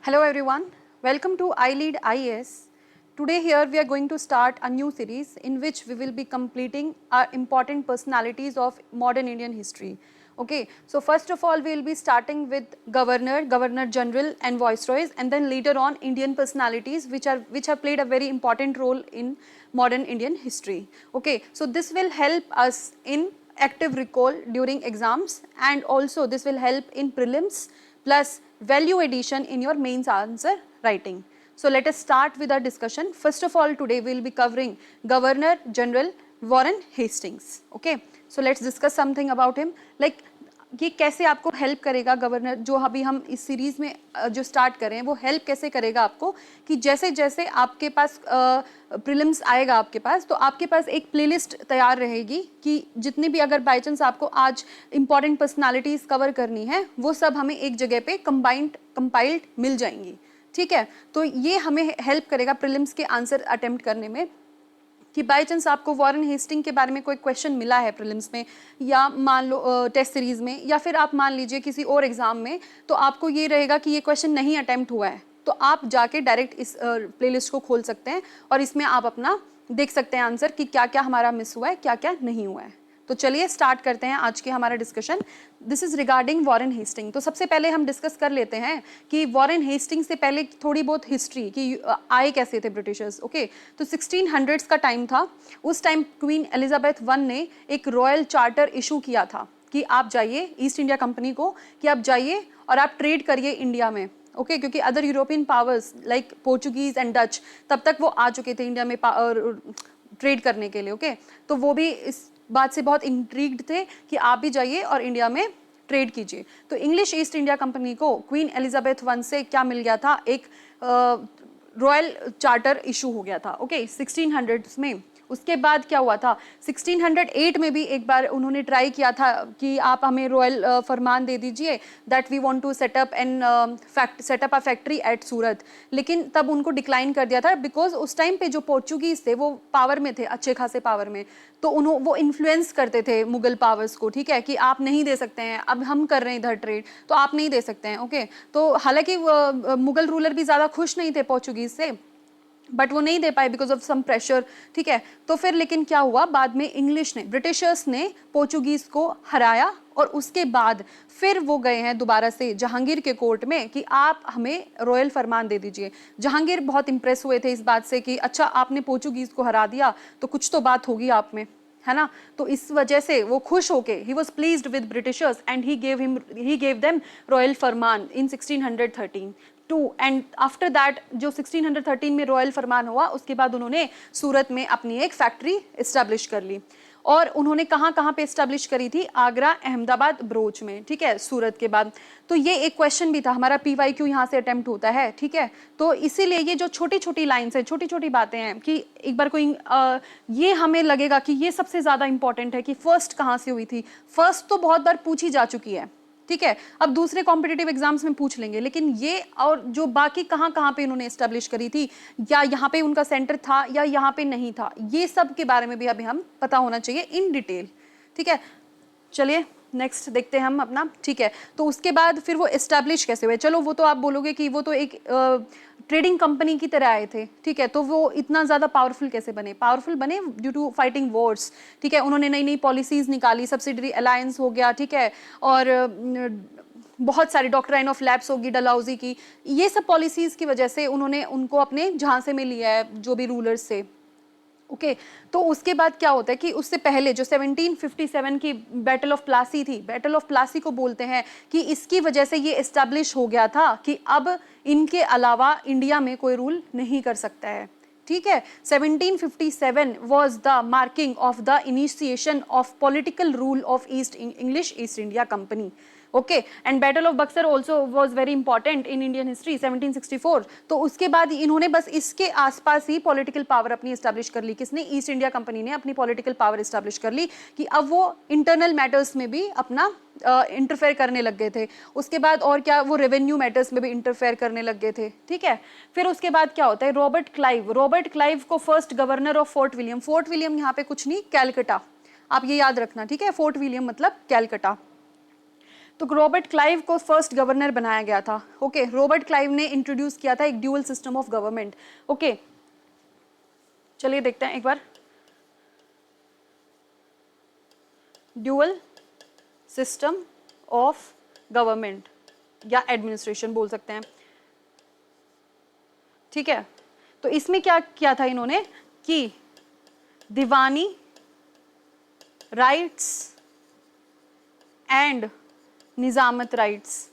Hello everyone, welcome to iLead IAS. Today here we are going to start a new series in which we will be completing our important personalities of modern Indian history. Okay, so first of all we will be starting with Governor General and Viceroys, and then later on Indian personalities which have played a very important role in modern Indian history. Okay, so this will help us in active recall during exams, and also this will help in prelims plus value addition in your mains answer writing. So let us start with our discussion. First of all, today we will be covering Governor General Warren Hastings. Okay, so let's discuss something about him. Like ये कैसे आपको help करेगा governor, जो अभी हम इस series में जो स्टार्ट कर रहे हैं वो हेल्प कैसे करेगा आपको कि जैसे जैसे आपके पास प्रीलिम्स आएगा आपके पास, तो आपके पास एक प्लेलिस्ट तैयार रहेगी कि जितनी भी अगर बाई चांस आपको आज इंपॉर्टेंट पर्सनालिटीज़ कवर करनी है वो सब हमें एक जगह पे कंपाइल्ड मिल जाएंगी. ठीक है, तो ये हमें हेल्प करेगा प्रीलिम्स के आंसर अटेम्प्ट करने में कि बाई चांस आपको वॉरेन हेस्टिंग के बारे में कोई क्वेश्चन मिला है प्रीलिम्स में, या मान लो टेस्ट सीरीज में, या फिर आप मान लीजिए किसी और एग्जाम में, तो आपको ये रहेगा कि ये क्वेश्चन नहीं अटेम्प्ट हुआ है, तो आप जाके डायरेक्ट इस प्लेलिस्ट को खोल सकते हैं और इसमें आप अपना देख सकते हैं आंसर कि क्या क्या हमारा मिस हुआ है, क्या क्या नहीं हुआ है. तो चलिए स्टार्ट करते हैं आज के हमारा discussion. This is regarding Warren Hasting. तो सबसे पहले हम डिस्कस कर लेते हैं कि वॉरेन हेस्टिंग से पहले थोड़ी बहुत हिस्ट्री कि आए कैसे थे ब्रिटिशर्स. ओके, तो 1600s का टाइम था. उस टाइम क्वीन एलिजाबेथ वन ने एक रॉयल चार्टर इशू किया था कि आप जाइए ईस्ट इंडिया कंपनी को, कि आप जाइए और आप ट्रेड करिए इंडिया में. ओके, क्योंकि other European powers like Portuguese and Dutch तब तक वो आ चुके थे इंडिया में ट्रेड करने के लिए. ओके, तो वो भी इस बात से बहुत इंट्रीग्ड थे कि आप भी जाइए और इंडिया में ट्रेड कीजिए. तो इंग्लिश ईस्ट इंडिया कंपनी को क्वीन एलिजाबेथ वन से क्या मिल गया था, एक रॉयल चार्टर इशू हो गया था. ओके, 1600s में. उसके बाद क्या हुआ था, 1608 में भी एक बार उन्होंने ट्राई किया था कि आप हमें रॉयल फरमान दे दीजिए that we want to set up a factory at Surat, लेकिन तब उनको डिक्लाइन कर दिया था बिकॉज उस टाइम पे जो पोर्चुगीज थे वो पावर में थे, अच्छे खासे पावर में, तो वो इन्फ्लुएंस करते थे मुगल पावर्स को. ठीक है, कि आप नहीं दे सकते हैं, अब हम कर रहे हैं इधर ट्रेड तो आप नहीं दे सकते हैं. ओके, तो हालांकि मुगल रूलर भी ज़्यादा खुश नहीं थे पोर्चुगीज से, बट वो नहीं दे पाए बिकॉज ऑफ सम प्रेशर. ठीक है, तो फिर लेकिन क्या हुआ, बाद में ब्रिटिशर्स ने पोर्चुगीज को हराया और उसके बाद फिर वो गए हैं दोबारा से जहांगीर के कोर्ट में कि आप हमें रॉयल फरमान दे दीजिए. जहांगीर बहुत इंप्रेस हुए थे इस बात से कि अच्छा आपने पोर्चुगीज को हरा दिया तो कुछ तो बात होगी आप में, है ना. तो इस वजह से वो खुश होके ही was pleased with Britishers and he gave them royal फरमान in 1613 too. And after that जो 1613 में रॉयल फरमान हुआ उसके बाद उन्होंने सूरत में अपनी एक फैक्ट्री इस्टेब्लिश कर ली. और उन्होंने कहाँ कहाँ पे इस्टेब्लिश करी थी, आगरा, अहमदाबाद, बरोच में. ठीक है, सूरत के बाद. तो ये एक क्वेश्चन भी था हमारा, PYQ यहाँ से अटेम्प्ट होता है. ठीक है, तो इसीलिए ये जो छोटी छोटी लाइन्स है, छोटी छोटी बातें हैं कि एक बार कोई ये हमें लगेगा कि ये सबसे ज़्यादा इंपॉर्टेंट है कि फर्स्ट कहाँ से हुई थी. फर्स्ट तो बहुत बार पूछी जा चुकी है. ठीक है, अब दूसरे कॉम्पिटिटिव एग्जाम्स में पूछ लेंगे, लेकिन ये और जो बाकी कहाँ कहाँ पे इन्होंने एस्टेब्लिश करी थी, या यहाँ पे उनका सेंटर था या यहाँ पे नहीं था, ये सब के बारे में भी अभी हम पता होना चाहिए इन डिटेल. ठीक है, चलिए नेक्स्ट देखते हैं हम अपना. ठीक है, तो उसके बाद फिर वो एस्टेब्लिश कैसे हुए. चलो वो तो आप बोलोगे कि वो तो एक ट्रेडिंग कंपनी की तरह आए थे. ठीक है, तो वो इतना ज़्यादा पावरफुल कैसे बने. पावरफुल बने ड्यू टू फाइटिंग वॉर्स. ठीक है, उन्होंने नई नई पॉलिसीज़ निकाली, सब्सिडरी अलायंस हो गया. ठीक है, और बहुत सारी डॉक्ट्राइन ऑफ लैप्स होगी डलहौजी की, ये सब पॉलिसीज़ की वजह से उन्होंने उनको अपने झांसे में लिया है जो भी रूलर्स से. ओके, तो उसके बाद क्या होता है कि उससे पहले जो 1757 की बैटल ऑफ प्लासी थी, बैटल ऑफ प्लासी को बोलते हैं कि इसकी वजह से ये एस्टेब्लिश हो गया था कि अब इनके अलावा इंडिया में कोई रूल नहीं कर सकता है. ठीक है, 1757 was the marking of the initiation of political rule of English East India Company. Okay, and battle of Buxar also was very important in Indian history 1764. तो उसके बाद इन्होंने बस इसके आसपास ही पॉलिटिकल पावर अपनी इस्टेब्लिश कर ली. किसने, ईस्ट इंडिया कंपनी ने अपनी पॉलिटिकल पावर इस्टेब्लिश कर ली कि अब वो इंटरनल मैटर्स में भी अपना इंटरफेयर करने लग गए थे. उसके बाद और क्या, वो रेवेन्यू मैटर्स में भी इंटरफेयर करने लग गए थे. ठीक है, फिर उसके बाद क्या होता है, रॉबर्ट क्लाइव को first governor of fort William यहाँ पे कुछ नहीं, कैलकटा, आप ये याद रखना. ठीक है, फोर्ट विलियम मतलब कैलकटा. तो रॉबर्ट क्लाइव को फर्स्ट गवर्नर बनाया गया था। ओके, रॉबर्ट क्लाइव ने इंट्रोड्यूस किया था एक dual system of government. Okay, चलिए देखते हैं एक बार। ड्यूअल सिस्टम ऑफ गवर्नमेंट या एडमिनिस्ट्रेशन बोल सकते हैं, ठीक है। तो इसमें क्या किया था इन्होंने कि दीवानी राइट्स एंड निजामत राइट्स,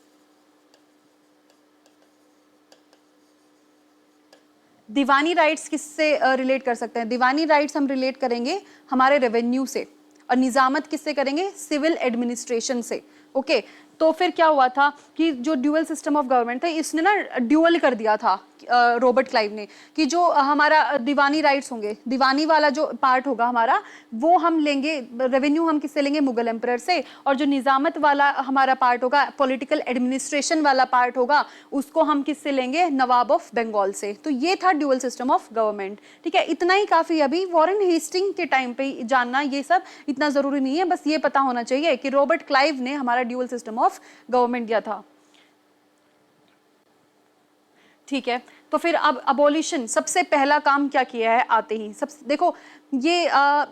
दीवानी राइट्स किससे रिलेट कर सकते हैं? दीवानी राइट्स हम रिलेट करेंगे हमारे रेवेन्यू से, और निजामत किससे करेंगे? सिविल एडमिनिस्ट्रेशन से। ओके, तो फिर क्या हुआ था कि जो ड्यूअल सिस्टम ऑफ गवर्नमेंट था इसने ना ड्यूअल कर दिया था रॉबर्ट क्लाइव ने, कि जो हमारा दीवानी राइट्स होंगे, दीवानी वाला जो पार्ट होगा हमारा वो हम लेंगे, रेवेन्यू हम किससे लेंगे? मुगल एम्परर से, और जो निजामत वाला हमारा पार्ट होगा, पॉलिटिकल एडमिनिस्ट्रेशन वाला पार्ट होगा, उसको हम किससे लेंगे? नवाब ऑफ बंगाल से। तो ये था ड्यूअल सिस्टम ऑफ गवर्नमेंट, ठीक है। इतना ही काफी, अभी वॉरेन हेस्टिंग के टाइम पे जानना ये सब इतना जरूरी नहीं है, बस ये पता होना चाहिए कि रॉबर्ट क्लाइव ने हमारा ड्यूअल सिस्टम ऑफ गवर्नमेंट दिया था, ठीक है। तो फिर अब अबॉलिशन, सबसे पहला काम क्या किया है आते ही? सबसे देखो, ये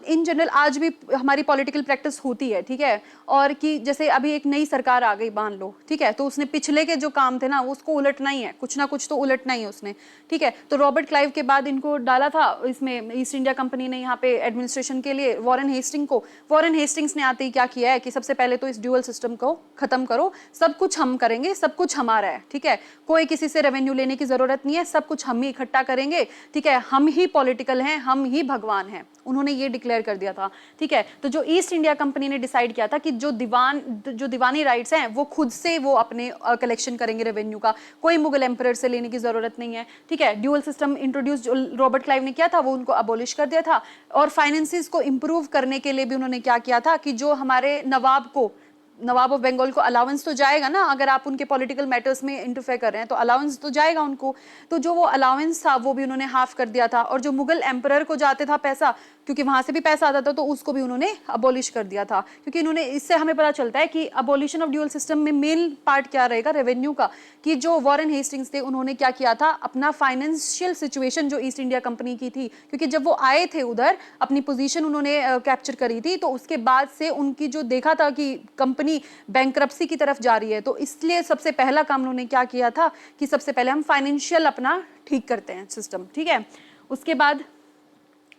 इन जनरल आज भी हमारी पॉलिटिकल प्रैक्टिस होती है, ठीक है। और कि जैसे अभी एक नई सरकार आ गई मान लो, ठीक है, तो उसने पिछले के जो काम थे ना उसको उलटना ही है, कुछ ना कुछ तो उलटना ही है उसने, ठीक है। तो रॉबर्ट क्लाइव के बाद इनको डाला था इसमें, ईस्ट इंडिया कंपनी ने यहाँ पे एडमिनिस्ट्रेशन के लिए वॉरेन हेस्टिंग को। वॉरेन हेस्टिंग्स ने आते ही क्या किया है कि सबसे पहले तो इस ड्यूअल सिस्टम को खत्म करो, सब कुछ हम करेंगे, सब कुछ हमारा है, ठीक है, कोई किसी से रेवेन्यू लेने की जरूरत नहीं है, सब कुछ हम ही इकट्ठा करेंगे, ठीक है, हम ही पॉलिटिकल हैं, हम ही भगवान हैं, उन्होंने ये डिक्लेयर कर दिया था, ठीक है। तो जो ईस्ट इंडिया कंपनी ने डिसाइड किया था कि जो दीवानी राइट्स हैं वो खुद से वो अपने कलेक्शन करेंगे रेवेन्यू का, कोई मुगल एम्परर से लेने की जरूरत नहीं है, ठीक है। ड्यूअल सिस्टम इंट्रोड्यूस जो रॉबर्ट क्लाइव ने किया था वो उनको अबॉलिश कर दिया था। और फाइनेंसिस को इंप्रूव करने के लिए भी उन्होंने क्या किया था कि जो हमारे नवाब ऑफ बंगाल को अलाउंस तो जाएगा ना, अगर आप उनके पॉलिटिकल मैटर्स में इंटरफेयर कर रहे हैं तो अलाउंस तो जाएगा उनको, तो जो वो अलाउंस था वो भी उन्होंने हाफ कर दिया था। और जो मुगल एम्परर को जाते था पैसा, क्योंकि वहां से भी पैसा आता था, तो उसको भी उन्होंने अबॉलिश कर दिया था। क्योंकि इन्होंने, इससे हमें पता चलता है कि अबॉलिशन ऑफ ड्यूअल सिस्टम में मेन पार्ट क्या रहेगा? रेवेन्यू का। कि जो वॉरेन हेस्टिंग्स थे उन्होंने क्या किया था, अपना फाइनेंशियल सिचुएशन जो ईस्ट इंडिया कंपनी की थी, क्योंकि जब वो आए थे उधर अपनी पोजीशन उन्होंने कैप्चर करी थी, तो उसके बाद से उनकी जो देखा था कि कंपनी बैंकरप्सी की तरफ जा रही है, तो इसलिए सबसे पहला काम उन्होंने क्या किया था कि सबसे पहले हम फाइनेंशियल अपना ठीक करते हैं सिस्टम, ठीक है। उसके बाद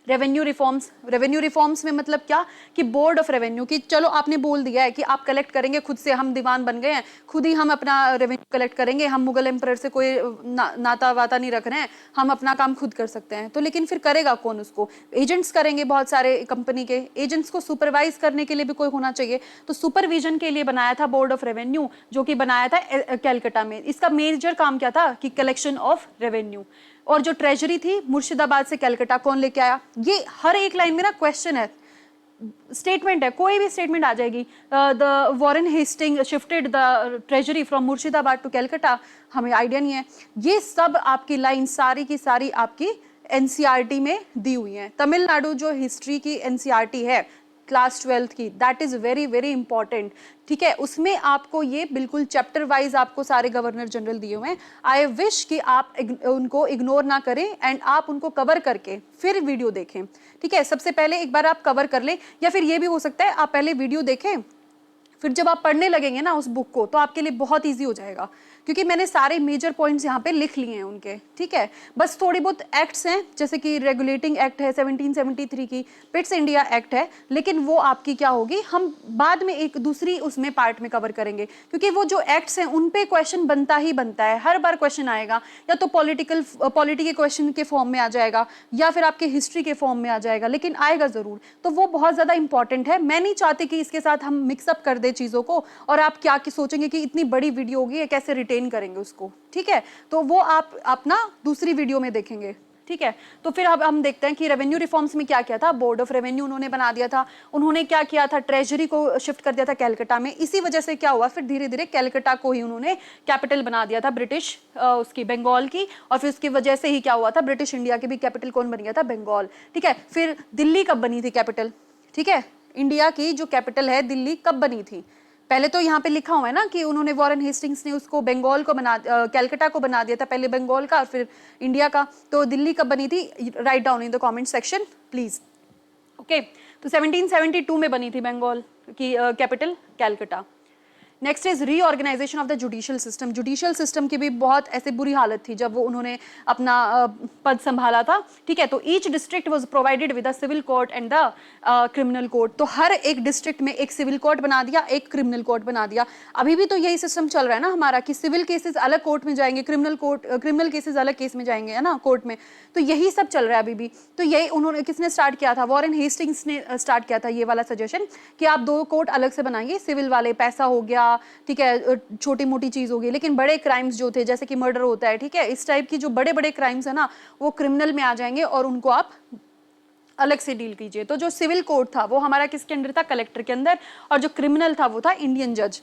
रेवेन्यू रिफॉर्म्स में मतलब क्या कि बोर्ड ऑफ रेवेन्यू, कि चलो आपने बोल दिया है कि आप कलेक्ट करेंगे खुद से, हम दीवान बन गए हैं, खुद ही हम अपना रेवेन्यू कलेक्ट करेंगे, हम मुगल एम्परर से कोई नाता वाता नहीं रख रहे हैं, हम अपना काम खुद कर सकते हैं। तो लेकिन फिर करेगा कौन उसको? एजेंट्स करेंगे, बहुत सारे कंपनी के एजेंट्स को सुपरवाइज करने के लिए भी कोई होना चाहिए। तो सुपरविजन के लिए बनाया था बोर्ड ऑफ रेवेन्यू, जो कि बनाया था कैलकाटा में। इसका मेजर काम क्या था कि कलेक्शन ऑफ रेवेन्यू। और जो ट्रेजरी थी मुर्शिदाबाद से कलकत्ता कौन लेके आया? ये हर एक लाइन में ना क्वेश्चन है, स्टेटमेंट है, कोई भी स्टेटमेंट आ जाएगी। The Warren Hasting shifted the treasury from Murshidabad to Calcutta, हमें आइडिया नहीं है। ये सब आपकी लाइन सारी की सारी आपकी एनसीईआरटी में दी हुई है। तमिलनाडु जो हिस्ट्री की एनसीईआरटी है क्लास 12th की, that is very very important, ठीक है। उसमें आपको ये बिल्कुल चैप्टर वाइज आपको सारे गवर्नर जनरल दिए हुए हैं। आई विश कि आप उनको इग्नोर ना करें एंड आप उनको कवर करके फिर वीडियो देखें, ठीक है। सबसे पहले एक बार आप कवर कर लें, या फिर ये भी हो सकता है आप पहले वीडियो देखें, फिर जब आप पढ़ने लगेंगे ना उस बुक को, तो आपके लिए बहुत ईजी हो जाएगा, क्योंकि मैंने सारे मेजर पॉइंट्स यहाँ पे लिख लिए हैं उनके, ठीक है। बस थोड़ी बहुत एक्ट्स हैं, जैसे कि रेगुलेटिंग एक्ट है 1773 की, पिट्स इंडिया एक्ट है, लेकिन वो आपकी क्या होगी, हम बाद में एक दूसरी उसमें पार्ट में कवर करेंगे, क्योंकि वो जो एक्ट्स हैं उन पे क्वेश्चन बनता ही बनता है, हर बार क्वेश्चन आएगा, या तो पॉलिटी के क्वेश्चन के फॉर्म में आ जाएगा, या फिर आपके हिस्ट्री के फॉर्म में आ जाएगा, लेकिन आएगा जरूर। तो वो बहुत ज्यादा इंपॉर्टेंट है। मैं नहीं चाहती कि इसके साथ हम मिक्सअप कर दे चीजों को, और आप क्या सोचेंगे कि इतनी बड़ी वीडियो होगी, कैसे रिटेन करेंगे उसको, ठीक है। तो वो आप अपना दूसरी वीडियो में देखेंगे, ठीक है। तो फिर अब हम देखते हैं कि रेवेन्यू रिफॉर्म्स में क्या किया था। बोर्ड ऑफ रेवेन्यू उन्होंने बना दिया था, उन्होंने क्या किया था, ट्रेजरी को शिफ्ट कर दिया था कलकत्ता में। इसी वजह से क्या हुआ, फिर धीरे धीरे कलकत्ता को ही उन्होंने कैपिटल बना दिया था ब्रिटिश उसकी बंगाल की, और फिर उसकी वजह से ही क्या हुआ था, ब्रिटिश इंडिया की भी कैपिटल कौन बन गया था, बंगाल, ठीक है। फिर दिल्ली कब बनी थी कैपिटल, ठीक है, इंडिया की जो कैपिटल है दिल्ली कब बनी थी, पहले तो यहाँ पे लिखा हुआ है ना कि उन्होंने वॉरेन हेस्टिंग्स ने उसको बंगाल को कैलकाटा को बना दिया था, पहले बंगाल का और फिर इंडिया का। तो दिल्ली कब बनी थी, right down in the comment section please. Okay, तो 1772 में बनी थी बंगाल की capital Calcutta. Next is reorganization of the judicial system. Judicial system की भी बहुत ऐसे बुरी हालत थी जब वो उन्होंने अपना पद संभाला था, ठीक है। तो each district was provided with a civil court and the criminal court. तो हर एक डिस्ट्रिक्ट में एक सिविल कोर्ट बना दिया, एक क्रिमिनल कोर्ट बना दिया। अभी भी तो यही सिस्टम चल रहा है ना हमारा कि सिविल केसेस अलग कोर्ट में जाएंगे, क्रिमिनल केसेस अलग केस में जाएंगे, है ना, कोर्ट में। तो यही सब चल रहा है अभी भी। तो यही उन्होंने किसने स्टार्ट किया था, वॉरेन हेस्टिंग्स ने स्टार्ट किया था ये वाला सजेशन कि आप 2 कोर्ट अलग से बनाइए, सिविल वाले, पैसा हो गया, ठीक है, छोटी मोटी चीज होगी, लेकिन बड़े क्राइम्स जो थे जैसे कि मर्डर होता है, ठीक है, इस टाइप की जो बड़े बड़े क्राइम्स है ना वो क्रिमिनल में आ जाएंगे और उनको आप अलग से डील कीजिए। तो जो सिविल कोर्ट था वो हमारा किसके अंडर था, कलेक्टर के अंदर, और जो क्रिमिनल था वो था इंडियन जज।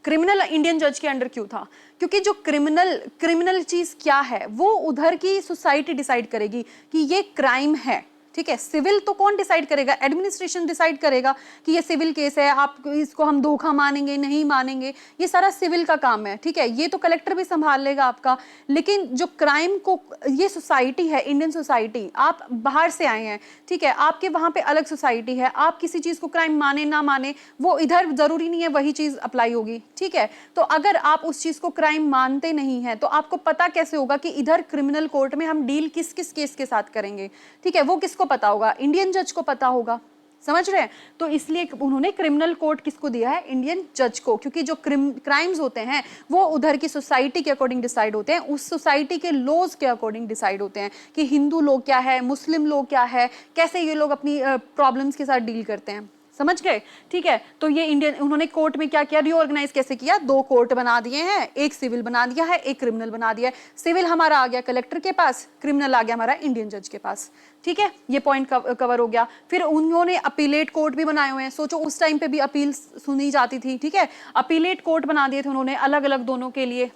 क्रिमिनल इंडियन जज के अंडर क्यों था, क्योंकि जो क्रिमिनल चीज क्या है वो उधर की सोसाइटी डिसाइड करेगी कि ये क्राइम है, ठीक है। सिविल तो कौन डिसाइड करेगा, एडमिनिस्ट्रेशन डिसाइड करेगा कि ये सिविल केस है, आप इसको हम धोखा मानेंगे नहीं मानेंगे, ये सारा सिविल का काम है, ठीक है। ये तो कलेक्टर भी संभाल लेगा आपका। लेकिन जो क्राइम को, ये सोसाइटी है इंडियन सोसाइटी, आप बाहर से आए हैं, ठीक है, आपके वहां पे अलग सोसाइटी है, आप किसी चीज को क्राइम माने ना माने वो इधर जरूरी नहीं है वही चीज अप्लाई होगी, ठीक है। तो अगर आप उस चीज को क्राइम मानते नहीं है तो आपको पता कैसे होगा कि इधर क्रिमिनल कोर्ट में हम डील किस किस केस के साथ करेंगे, ठीक है। वो किसको पता होगा, इंडियन जज को पता होगा, समझ रहे हैं। तो इसलिए उन्होंने क्रिमिनल कोर्ट किसको दिया है, इंडियन जज को, क्योंकि जो क्राइम्स होते हैं वो उधर की सोसाइटी के अकॉर्डिंग डिसाइड होते हैं, उस सोसाइटी के लॉज के अकॉर्डिंग डिसाइड होते हैं कि हिंदू लोग क्या है, मुस्लिम लोग क्या है, कैसे ये लोग अपनी प्रॉब्लम्स के साथ डील करते हैं, समझ गए, ठीक है। तो ये इंडियन, उन्होंने कोर्ट में क्या किया, रिऑर्गेनाइज कैसे किया, 2 कोर्ट बना दिए हैं, एक सिविल बना दिया है, एक क्रिमिनल बना दिया है। सिविल हमारा आ गया कलेक्टर के पास, क्रिमिनल आ गया हमारा इंडियन जज के पास, ठीक है। ये पॉइंट कवर हो गया। फिर उन्होंने अपीलेट कोर्ट भी बनाए हुए हैं, सोचो उस टाइम पे भी अपील सुनी जाती थी, ठीक है। अपीलेट कोर्ट बना दिए थे उन्होंने अलग अलग दोनों के लिए।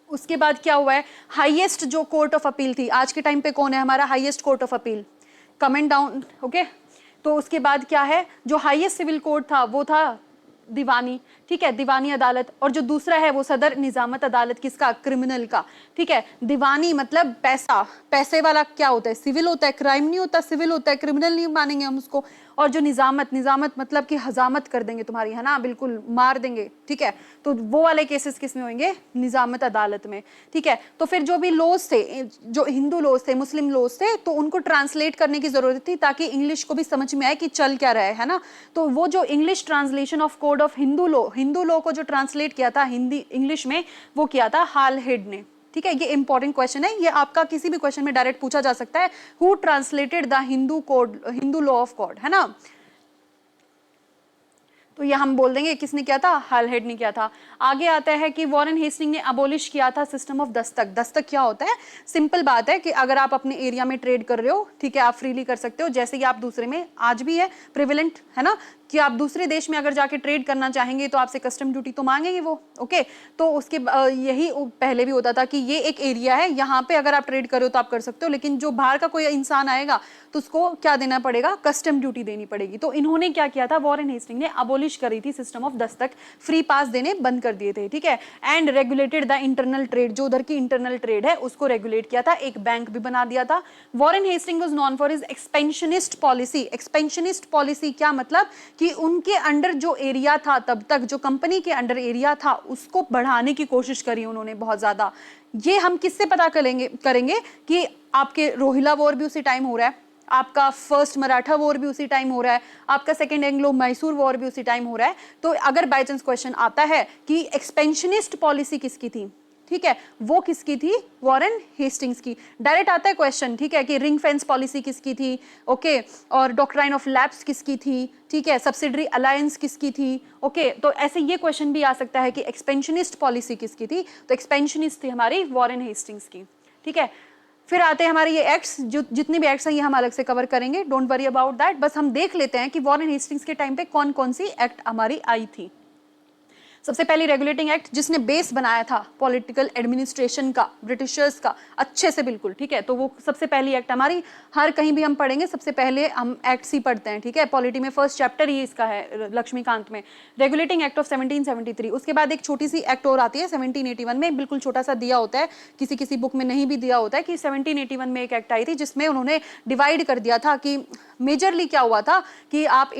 उसके बाद क्या हुआ है, हाईएस्ट जो कोर्ट ऑफ अपील थी आज के टाइम पे कौन है हमारा highest court of appeal, comment down, okay. तो उसके बाद क्या है, जो हाईएस्ट सिविल कोर्ट था वो था दीवानी, ठीक है, दीवानी अदालत। और जो दूसरा है वो सदर निजामत अदालत, किसका, क्रिमिनल का, ठीक है। दीवानी मतलब पैसा, पैसे वाला क्या होता है, सिविल होता है, क्राइम नहीं होता, सिविल होता है, क्रिमिनल नहीं मानेंगे हम उसको। और जो निजामत मतलब कि हजामत कर देंगे तुम्हारी, है ना, बिल्कुल मार देंगे, ठीक है। तो वो वाले केसेस किस में होंगे, निजामत अदालत में, ठीक है। तो फिर जो भी लॉज थे, जो हिंदू लॉज थे, मुस्लिम लॉज थे, तो उनको ट्रांसलेट करने की जरूरत थी ताकि इंग्लिश को भी समझ में आए कि चल क्या रहा है ना। तो वो जो English translation of code of Hindu law को जो ट्रांसलेट किया था हिंदी इंग्लिश में, वो किया था हाल हेड ने, ठीक है। ये इंपॉर्टेंट क्वेश्चन है, ये आपका किसी भी क्वेश्चन में डायरेक्ट पूछा जा सकता है, who translated the Hindu law of code, है ना। तो ये हम बोल देंगे किसने किया था, हाल हेड ने किया था। आगे आता है कि वॉरेन हेस्टिंग ने अबोलिश किया था सिस्टम ऑफ दस्तक। दस्तक क्या होता है, सिंपल बात है कि अगर आप अपने एरिया में ट्रेड कर रहे हो, ठीक है, आप फ्रीली कर सकते हो, जैसे कि आप दूसरे में आज भी है प्रिविलेंट, है ना, कि आप दूसरे देश में अगर जाके ट्रेड करना चाहेंगे तो आपसे कस्टम ड्यूटी तो मांगेंगे वो, ओके। तो उसके यही पहले भी होता था कि ये एक एरिया है, यहाँ पे अगर आप ट्रेड कर रहे हो तो आप कर सकते हो, लेकिन जो बाहर का कोई इंसान आएगा तो उसको क्या देना पड़ेगा, कस्टम ड्यूटी देनी पड़ेगी। तो इन्होंने क्या किया था, वॉरेन हेस्टिंग ने अबोलिश करी थी system of Dastak, free pass देने बंद कर दिए थे, ठीक है। And regulated the internal trade, जो उधर की इंटरनल ट्रेड है उसको रेगुलेट किया था, एक बैंक भी बना दिया था। Warren Hasting was known for his expansionist policy. Expansionist policy क्या मतलब कि उनके अंडर जो एरिया था, तब तक जो कंपनी के अंडर एरिया था उसको बढ़ाने की कोशिश करी उन्होंने बहुत ज्यादा। ये हम किससे पता करेंगे कि आपके रोहिला वॉर भी उसी टाइम हो रहा है, आपका फर्स्ट मराठा वॉर भी उसी टाइम हो रहा है, आपका सेकंड एंग्लो मैसूर वॉर भी उसी टाइम हो रहा है। तो अगर बाय चांस क्वेश्चन आता है कि एक्सपेंशनिस्ट पॉलिसी किसकी थी, ठीक है, वो किसकी थी, वॉरेन हेस्टिंग्स की। डायरेक्ट आता है क्वेश्चन, ठीक है, कि रिंग फेंस पॉलिसी किसकी थी, ओके, और डॉक्ट्राइन ऑफ लैप्स किसकी थी, ठीक है, सब्सिडरी अलायंस किसकी थी, ओके। तो ऐसे ये क्वेश्चन भी आ सकता है कि एक्सपेंशनिस्ट पॉलिसी किसकी थी, तो एक्सपेंशनिस्ट थी हमारी वॉरेन हेस्टिंग्स की, ठीक है। फिर आते हैं हमारे ये एक्ट्स, जो जितने भी एक्ट्स हैं ये हम अलग से कवर करेंगे, डोंट वरी अबाउट दैट। बस हम देख लेते हैं कि वॉरेन हेस्टिंग्स के टाइम पे कौन कौन सी एक्ट हमारी आई थी। सबसे पहली रेगुलेटिंग एक्ट जिसने बेस बनाया था पॉलिटिकल एडमिनिस्ट्रेशन का, ब्रिटिशर्स का, अच्छे से बिल्कुल, ठीक है। तो वो सबसे पहली एक्ट हमारी, हर कहीं भी हम पढ़ेंगे सबसे पहले हम एक्ट्स ही पढ़ते हैं, ठीक है। पॉलिटी में फर्स्ट चैप्टर ही इसका है लक्ष्मीकांत में, रेगुलेटिंग एक्ट ऑफ 1773। उसके बाद एक छोटी सी एक्ट और आती है 1781 में, बिल्कुल छोटा सा दिया होता है, किसी किसी बुक में नहीं भी दिया होता है कि 1781 में एक एक्ट आई थी जिसमें उन्होंने डिवाइड कर दिया था कि मेजरली क्या हुआ था कि आप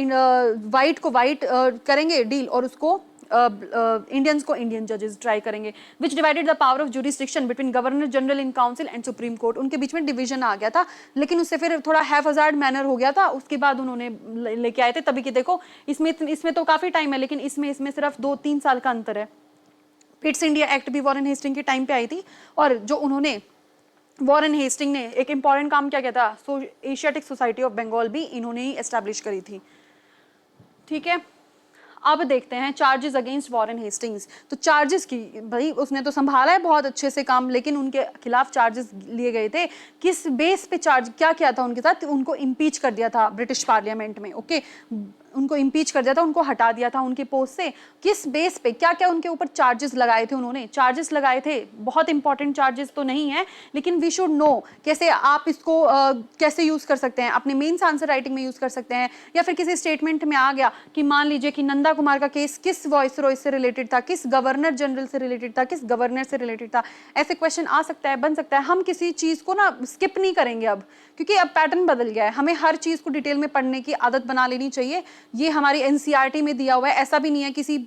वाइट को वाइट करेंगे डील और उसको इंडियंस को इंडियन जजेस ट्राई करेंगे, which divided the power of jurisdiction between governor general in council and supreme court. उनके बीच में डिवीजन आ गया था, लेकिन उससे फिर थोड़ा हैफजार्ड मैनर हो गया था, उसके बाद उन्होंने लेके आए थे। तभी कि देखो इसमें तो काफी टाइम है, लेकिन इसमें सिर्फ 2-3 साल का अंतर है। पिट्स इंडिया एक्ट भी वॉरेन हेस्टिंग के टाइम पे आई थी, और जो उन्होंने वॉरेन हेस्टिंग ने एक इंपॉर्टेंट काम क्या किया था, सो एशियाटिक सोसाइटी ऑफ बंगाल भी इन्होंने ही एस्टैब्लिश करी थी, ठीक है। अब देखते हैं चार्जेस अगेंस्ट वॉरेन हेस्टिंग्स। तो चार्जेस की, भाई उसने तो संभाला है बहुत अच्छे से काम, लेकिन उनके खिलाफ चार्जेस लिए गए थे। किस बेस पे चार्ज, क्या किया था उनके साथ, उनको इम्पीच कर दिया था ब्रिटिश पार्लियामेंट में, ओके। उनको इम्पीच कर दिया था, उनको हटा दिया था उनके पोस्ट से। किस बेस पे, क्या क्या उनके ऊपर चार्जेस लगाए थे उन्होंने, चार्जेस लगाए थे, बहुत इंपॉर्टेंट चार्जेस तो नहीं है, लेकिन वी शुड नो कैसे आप इसको कैसे यूज कर सकते हैं, अपने मेंस आंसर राइटिंग में यूज कर सकते हैं, या फिर किसी स्टेटमेंट में आ गया कि मान लीजिए कि नंदा कुमार का केस किस वॉइस रॉय से रिलेटेड था, किस गवर्नर जनरल से रिलेटेड था, किस गवर्नर से रिलेटेड था, ऐसे क्वेश्चन आ सकता है, बन सकता है। हम किसी चीज को ना स्किप नहीं करेंगे अब, क्योंकि अब पैटर्न बदल गया है, हमें हर चीज को डिटेल में पढ़ने की आदत बना लेनी चाहिए। ये हमारी एनसीईआरटी में दिया हुआ है, ऐसा भी नहीं है किसी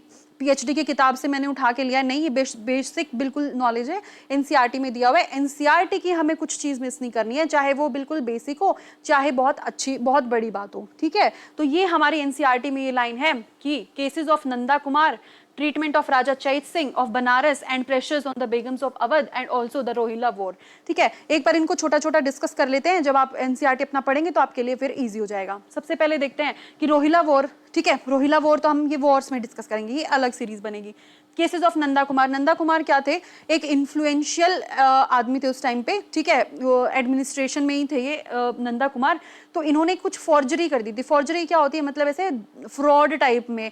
पीएचडी की किताब से मैंने उठा के लिया, नहीं, ये बेसिक बिल्कुल नॉलेज है, एनसीईआरटी में दिया हुआ है। एनसीईआरटी की हमें कुछ चीज मिस नहीं करनी है, चाहे वो बिल्कुल बेसिक हो, चाहे बहुत अच्छी बहुत बड़ी बात हो, ठीक है। तो ये हमारी एनसीईआरटी में ये लाइन है कि cases of Nanda Kumar, treatment of Raja Chait Singh of Banaras and pressures on the begums of Awadh and also the Rohilla war, ठीक है। एक बार इनको छोटा छोटा डिस्कस कर लेते हैं, जब आप एनसीईआरटी अपना पढ़ेंगे तो आपके लिए फिर इजी हो जाएगा। सबसे पहले देखते हैं कि रोहिला वॉर, ठीक है। रोहिला वॉर तो हम ये वॉर्स में डिस्कस करेंगे, ये अलग सीरीज बनेगी। केसेस ऑफ नंदा कुमार, नंदा कुमार क्या थे, एक इन्फ्लुएंशियल आदमी थे उस टाइम पे, ठीक है, एडमिनिस्ट्रेशन में ही थे ये नंदा कुमार। तो इन्होंने कुछ फॉर्जरी कर दी थी। फॉर्जरी क्या होती है, मतलब ऐसे फ्रॉड टाइप में,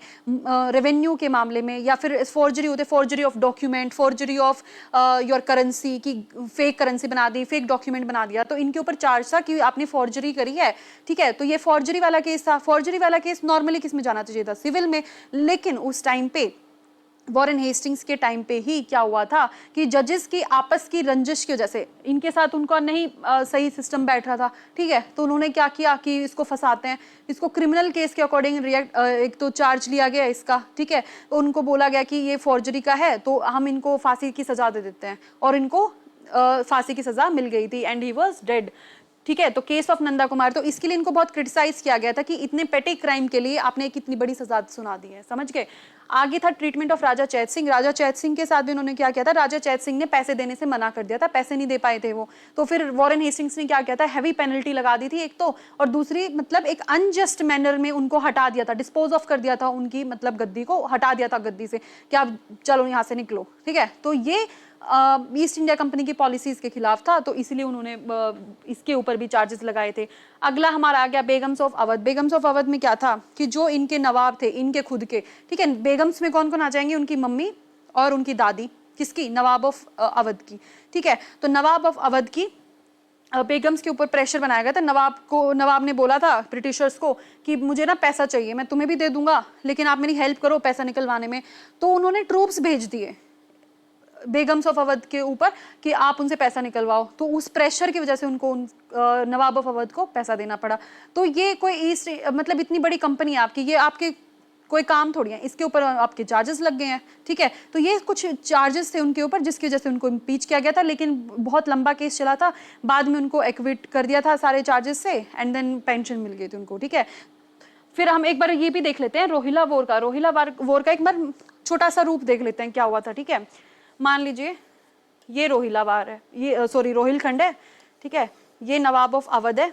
रेवेन्यू के मामले में, या फिर फॉर्जरी होते, forgery of document, forgery of your currency की, फेक करेंसी बना दी, फेक डॉक्यूमेंट बना दिया, तो इनके ऊपर चार्ज था कि आपने फॉर्जरी करी है, ठीक है। तो ये फॉर्जरी वाला केस था। फॉर्जरी वाला केस नॉर्मली किस में जाना चाहिए था, सिविल में, लेकिन उस टाइम पे वॉरेन हेस्टिंग्स के टाइम पे ही क्या हुआ था कि जजेस की आपस की रंजिश की वजह से, इनके साथ उनका नहीं सही सिस्टम बैठ रहा था, ठीक है। तो उन्होंने क्या किया कि इसको फंसाते हैं, इसको क्रिमिनल केस के अकॉर्डिंग एक तो चार्ज लिया गया इसका, ठीक है। तो उनको बोला गया कि ये फॉर्जरी का है, तो हम इनको फांसी की सजा दे देते हैं, और इनको फांसी की सजा मिल गई थी, एंड ही वाज डेड, ठीक है। तो केस ऑफ नंदा कुमार, तो इसके लिए इनको बहुत क्रिटिसाइज किया गया था कि इतने पेटी क्राइम के लिए आपने कितनी बड़ी सजा सुना दी है, समझ गए। आगे था ट्रीटमेंट ऑफ राजा चैत सिंह। राजा चैत सिंह के साथ भी उन्होंने क्या किया था, राजा चैत सिंह ने पैसे देने से मना कर दिया था, पैसे नहीं दे पाए थे वो, तो फिर वॉरेन हेस्टिंग्स ने क्या किया था, हैवी पेनल्टी लगा दी थी एक तो, और दूसरी मतलब एक अनजस्ट मैनर में उनको हटा दिया था, डिस्पोज ऑफ कर दिया था, उनकी मतलब गद्दी को हटा दिया था गद्दी से, कि आप चलो यहाँ से निकलो, ठीक है। तो ये ईस्ट इंडिया कंपनी की पॉलिसीज के खिलाफ था, तो इसलिए उन्होंने इसके ऊपर भी चार्जेस लगाए थे। अगला हमारा आ गया बेगम्स ऑफ अवध। बेगम्स ऑफ अवध में क्या था कि जो इनके नवाब थे, इनके खुद के, ठीक है। बेगम्स में कौन कौन आ जाएंगे, उनकी मम्मी और उनकी दादी, किसकी, नवाब ऑफ अवध की, ठीक है। तो नवाब ऑफ अवध की बेगम्स के ऊपर प्रेशर बनाया गया था। नवाब ने बोला था ब्रिटिशर्स को कि मुझे ना पैसा चाहिए, मैं तुम्हें भी दे दूंगा, लेकिन आप मेरी हेल्प करो पैसा निकलवाने में। तो उन्होंने ट्रूप्स भेज दिए बेगम्स ऑफ अवध के ऊपर कि आप उनसे पैसा निकलवाओ, तो उस प्रेशर की वजह से उनको नवाब ऑफ अवध को पैसा देना पड़ा। तो ये कोई ईस्ट मतलब इतनी बड़ी कंपनी है आपकी, ये आपके कोई काम थोड़ी है, इसके ऊपर आपके चार्जेस लग गए हैं, ठीक है। तो ये कुछ चार्जेस थे उनके ऊपर, जिसकी वजह से उनको इम्पीच किया गया था, लेकिन बहुत लंबा केस चला था, बाद में उनको एक्विट कर दिया था सारे चार्जेस से, एंड देन पेंशन मिल गई थी उनको, ठीक है। फिर हम एक बार ये भी देख लेते हैं रोहिला वॉर का। रोहिला वॉर का एक बार छोटा सा रूप देख लेते हैं क्या हुआ था, ठीक है। मान लीजिए ये रोहिला वार है, ये सॉरी रोहिलखंड है, ठीक है। ये नवाब ऑफ अवध है,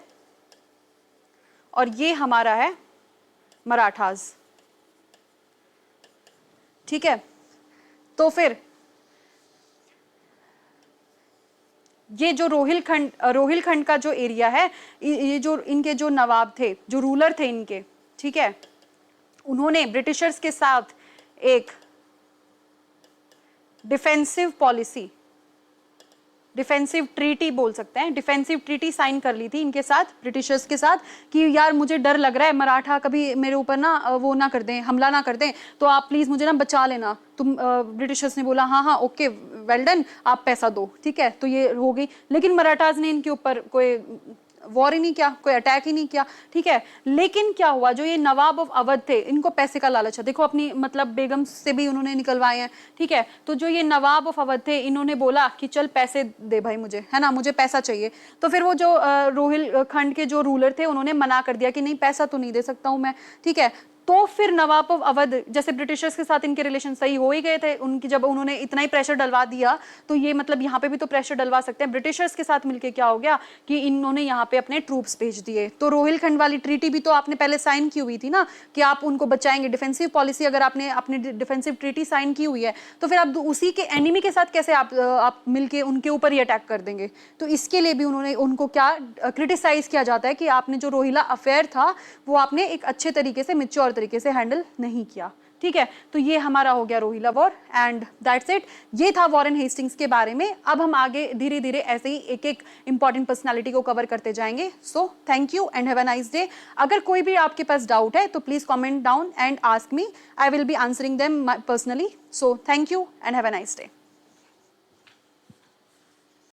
और ये हमारा है मराठास, ठीक है। तो फिर ये जो रोहिलखंड का जो एरिया है, ये जो इनके जो नवाब थे, जो रूलर थे इनके, ठीक है, उन्होंने ब्रिटिशर्स के साथ एक डिफेंसिव पॉलिसी, डिफेंसिव ट्रीटी बोल सकते हैं, डिफेंसिव ट्रीटी साइन कर ली थी इनके साथ, ब्रिटिशर्स के साथ, कि यार मुझे डर लग रहा है मराठा कभी मेरे ऊपर ना वो ना कर दें, हमला ना कर दें, तो आप प्लीज मुझे ना बचा लेना। तुम ब्रिटिशर्स ने बोला हाँ हाँ ओके वेल डन, आप पैसा दो, ठीक है, तो ये हो गई। लेकिन मराठाज ने इनके ऊपर कोई वॉर ही नहीं किया, कोई अटैक ही नहीं किया, ठीक है। लेकिन क्या हुआ, जो ये नवाब ऑफ अवध थे, इनको पैसे का लालच है, देखो अपनी मतलब बेगम से भी उन्होंने निकलवाए हैं, ठीक है। तो जो ये नवाब ऑफ अवध थे, इन्होंने बोला कि चल पैसे दे भाई मुझे, है ना, मुझे पैसा चाहिए। तो फिर वो जो रोहिलखंड के जो रूलर थे, उन्होंने मना कर दिया कि नहीं पैसा तो नहीं दे सकता हूं मैं, ठीक है। तो फिर नवाब ऑफ अवध, जैसे ब्रिटिशर्स के साथ इनके रिलेशन सही हो ही गए थे, उनकी जब उन्होंने इतना ही प्रेशर डलवा दिया, तो ये मतलब यहाँ पे भी तो प्रेशर डलवा सकते हैं। ब्रिटिशर्स के साथ मिलके क्या हो गया कि इन्होंने यहाँ पे अपने ट्रूप्स भेज दिए। तो रोहिलखंड वाली ट्रीटी भी तो आपने पहले साइन की हुई थी ना, कि आप उनको बचाएंगे। डिफेंसिव पॉलिसी अगर आपने अपनी डिफेंसिव ट्रीटी साइन की हुई है, तो फिर आप उसी के एनिमी के साथ कैसे आप मिलके उनके ऊपर ही अटैक कर देंगे। तो इसके लिए भी उन्होंने उनको क्या क्रिटिसाइज किया जाता है कि आपने जो रोहिला अफेयर था, वो आपने एक अच्छे तरीके से, मैच्योर तरीके से हैंडल नहीं किया, ठीक है। तो ये हमारा हो गया Rohilla war and that's it. ये था वॉरेन हेस्टिंग्स के बारे में। अब हम आगे धीरे धीरे ऐसे ही एक एक इंपॉर्टेंट पर्सनालिटी को कवर करते जाएंगे। So thank you and have a nice day. अगर कोई भी आपके पास डाउट है तो please comment down and ask me, I will be answering them personally. So thank you and have a nice day.